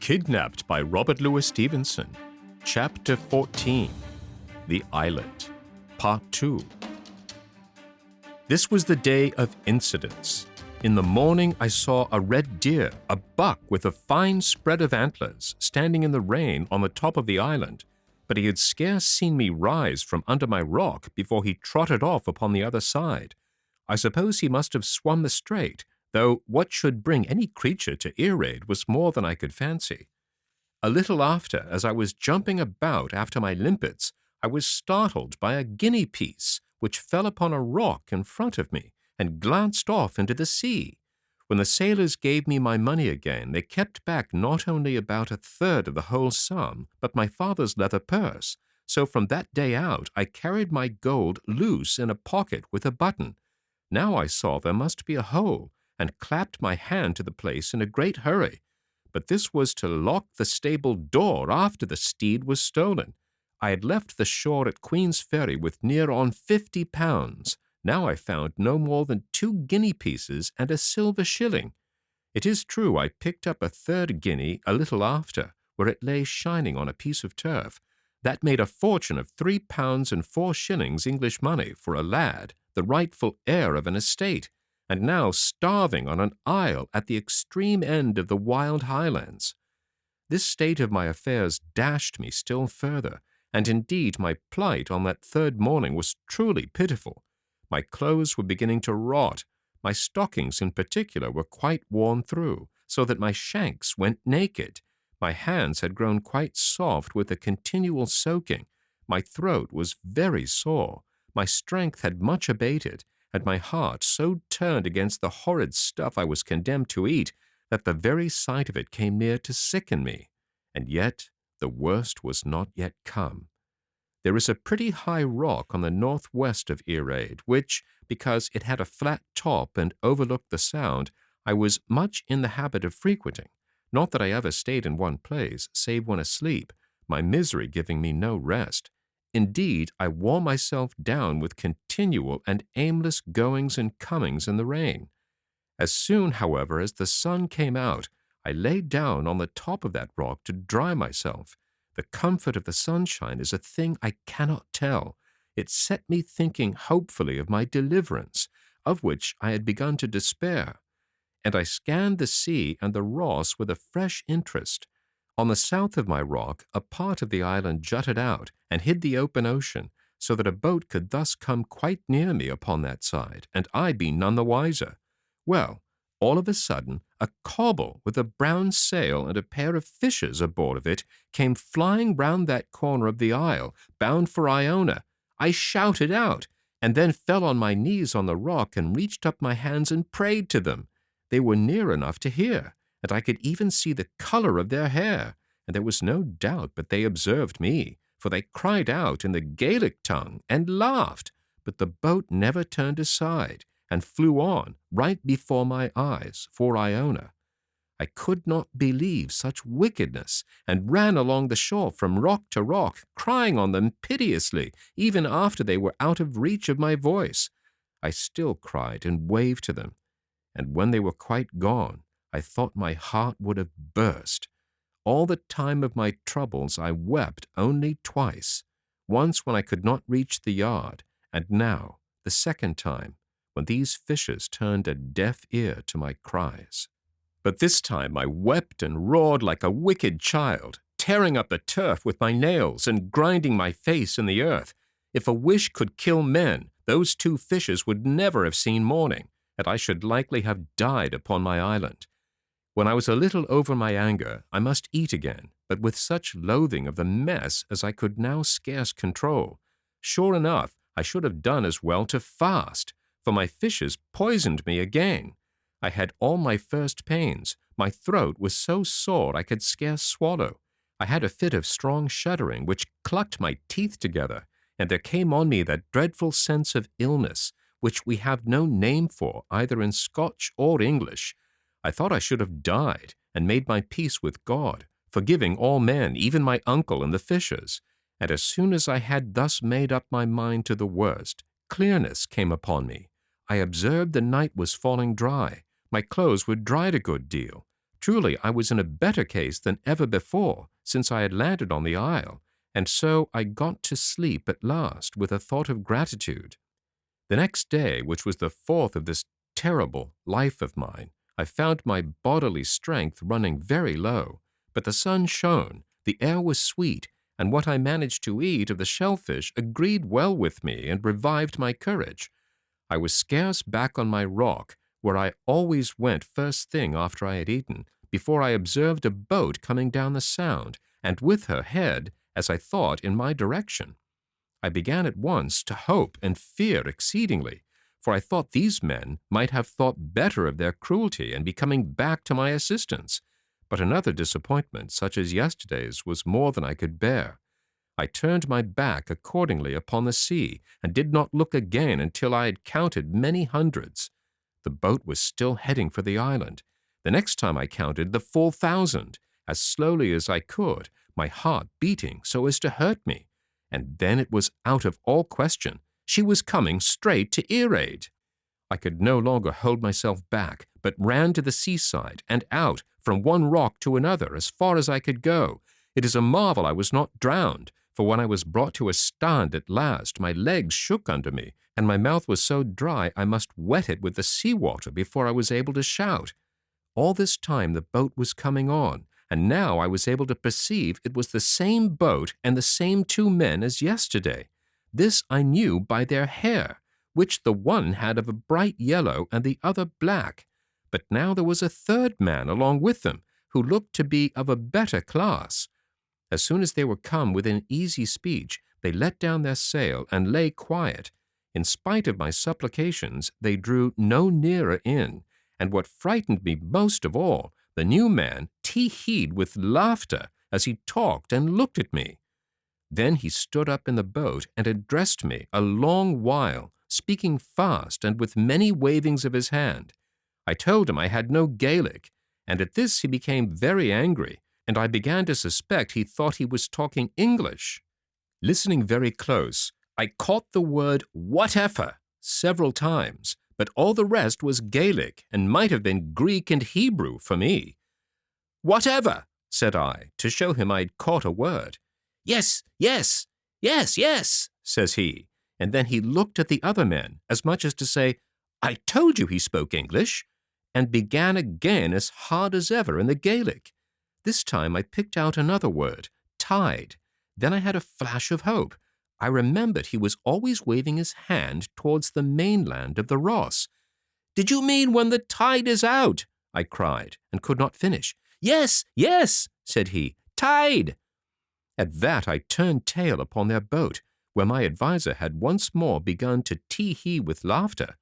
Kidnapped by Robert Louis Stevenson. Chapter 14. The Islet. Part 2. This was the day of incidents. In the morning I saw a red deer, a buck with a fine spread of antlers, standing in the rain on the top of the island, but he had scarce seen me rise from under my rock before he trotted off upon the other side. I suppose he must have swum the strait, though what should bring any creature to ear raid was more than I could fancy. A little after, as I was jumping about after my limpets, I was startled by a guinea piece, which fell upon a rock in front of me and glanced off into the sea. When the sailors gave me my money again, they kept back not only about a third of the whole sum, but my father's leather purse. So from that day out, I carried my gold loose in a pocket with a button. Now I saw there must be a hole, and clapped my hand to the place in a great hurry. But this was to lock the stable door after the steed was stolen. I had left the shore at Queen's Ferry with near on £50. Now I found no more than 2 guinea pieces and a silver shilling. It is true I picked up a third guinea a little after, where it lay shining on a piece of turf. That made a fortune of £3 and 4 shillings English money for a lad, the rightful heir of an estate, and now starving on an isle at the extreme end of the wild Highlands. This state of my affairs dashed me still further, and indeed my plight on that third morning was truly pitiful. My clothes were beginning to rot. My stockings in particular were quite worn through, so that my shanks went naked. My hands had grown quite soft with the continual soaking. My throat was very sore. My strength had much abated, and my heart so turned against the horrid stuff I was condemned to eat that the very sight of it came near to sicken me. And yet the worst was not yet come. There is a pretty high rock on the northwest of Earaid, which, because it had a flat top and overlooked the Sound, I was much in the habit of frequenting. Not that I ever stayed in one place, save when asleep, my misery giving me no rest. Indeed, I wore myself down with continual and aimless goings and comings in the rain. As soon, however, as the sun came out, I lay down on the top of that rock to dry myself. The comfort of the sunshine is a thing I cannot tell. It set me thinking hopefully of my deliverance, of which I had begun to despair. And I scanned the sea and the Ross with a fresh interest. On the south of my rock, a part of the island jutted out and hid the open ocean, so that a boat could thus come quite near me upon that side, and I be none the wiser. Well, all of a sudden, a coble with a brown sail and a pair of fishes aboard of it came flying round that corner of the isle, bound for Iona. I shouted out, and then fell on my knees on the rock and reached up my hands and prayed to them. They were near enough to hear, and I could even see the color of their hair, and there was no doubt but they observed me, for they cried out in the Gaelic tongue and laughed, but the boat never turned aside, and flew on right before my eyes for Iona. I could not believe such wickedness, and ran along the shore from rock to rock, crying on them piteously, even after they were out of reach of my voice. I still cried and waved to them, and when they were quite gone, I thought my heart would have burst. All the time of my troubles I wept only twice, once when I could not reach the yard, and now, the second time, when these fishes turned a deaf ear to my cries. But this time I wept and roared like a wicked child, tearing up the turf with my nails and grinding my face in the earth. If a wish could kill men, those 2 fishes would never have seen morning, and I should likely have died upon my island. When I was a little over my anger, I must eat again, but with such loathing of the mess as I could now scarce control. Sure enough, I should have done as well to fast, for my fishes poisoned me again. I had all my first pains. My throat was so sore I could scarce swallow. I had a fit of strong shuddering which clucked my teeth together, and there came on me that dreadful sense of illness, which we have no name for either in Scotch or English. I thought I should have died and made my peace with God, forgiving all men, even my uncle and the fishers. And as soon as I had thus made up my mind to the worst, clearness came upon me. I observed the night was falling dry. My clothes were dried a good deal. Truly, I was in a better case than ever before, since I had landed on the isle, and so I got to sleep at last with a thought of gratitude. The next day, which was the 4th of this terrible life of mine, I found my bodily strength running very low, but the sun shone, the air was sweet, and what I managed to eat of the shellfish agreed well with me and revived my courage. I was scarce back on my rock, where I always went first thing after I had eaten, before I observed a boat coming down the sound, and with her head, as I thought, in my direction. I began at once to hope and fear exceedingly, for I thought these men might have thought better of their cruelty and be coming back to my assistance. But another disappointment, such as yesterday's, was more than I could bear. I turned my back accordingly upon the sea, and did not look again until I had counted many hundreds. The boat was still heading for the island. The next time I counted the full 1,000, as slowly as I could, my heart beating so as to hurt me. And then it was out of all question. She was coming straight to Earaid. I could no longer hold myself back, but ran to the seaside and out from one rock to another as far as I could go. It is a marvel I was not drowned, for when I was brought to a stand at last, my legs shook under me, and my mouth was so dry I must wet it with the sea-water before I was able to shout. All this time the boat was coming on, and now I was able to perceive it was the same boat and the same 2 men as yesterday. This I knew by their hair, which the one had of a bright yellow and the other black. But now there was a 3rd man along with them, who looked to be of a better class. As soon as they were come within easy speech, they let down their sail and lay quiet. In spite of my supplications, they drew no nearer in, and what frightened me most of all, the new man tee-heed with laughter as he talked and looked at me. Then he stood up in the boat and addressed me a long while, speaking fast and with many wavings of his hand. I told him I had no Gaelic, and at this he became very angry, and I began to suspect he thought he was talking English. Listening very close, I caught the word whatever several times, but all the rest was Gaelic and might have been Greek and Hebrew for me. "Whatever," said I, to show him I had caught a word. "Yes, yes, yes, yes," says he, and then he looked at the other men, as much as to say, "I told you he spoke English," and began again as hard as ever in the Gaelic. This time I picked out another word, tide. Then I had a flash of hope. I remembered he was always waving his hand towards the mainland of the Ross. "Did you mean when the tide is out?" I cried, and could not finish. "Yes, yes," said he, "tide." At that I turned tail upon their boat, where my adviser had once more begun to tee-hee with laughter,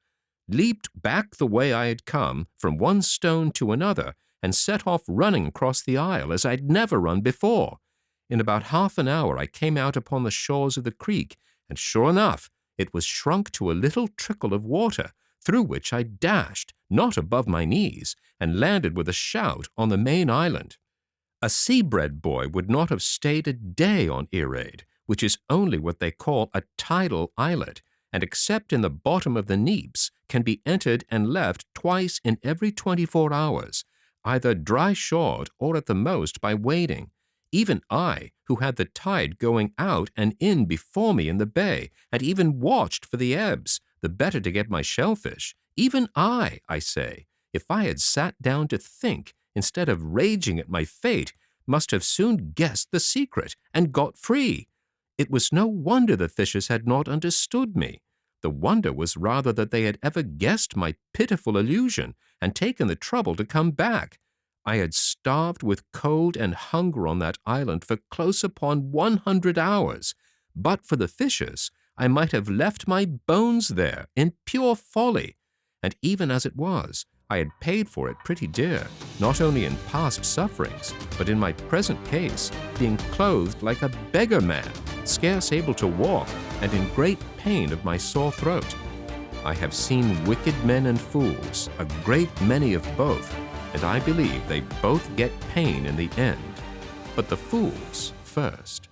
leaped back the way I had come, from one stone to another, and set off running across the isle as I'd never run before. In about half an hour I came out upon the shores of the creek, and sure enough, it was shrunk to a little trickle of water, through which I dashed, not above my knees, and landed with a shout on the main island. A sea-bred boy would not have stayed a day on Earaid, which is only what they call a tidal islet, and except in the bottom of the neaps, can be entered and left twice in every 24 hours, either dry-shored or at the most by wading. Even I, who had the tide going out and in before me in the bay, and even watched for the ebbs, the better to get my shellfish, even I say, if I had sat down to think, instead of raging at my fate, must have soon guessed the secret and got free. It was no wonder the fishes had not understood me. The wonder was rather that they had ever guessed my pitiful illusion and taken the trouble to come back. I had starved with cold and hunger on that island for close upon 100 hours. But for the fishes, I might have left my bones there in pure folly. And even as it was, I had paid for it pretty dear, not only in past sufferings, but in my present case, being clothed like a beggar man, scarce able to walk, and in great pain of my sore throat. I have seen wicked men and fools, a great many of both, and I believe they both get pain in the end, but the fools first.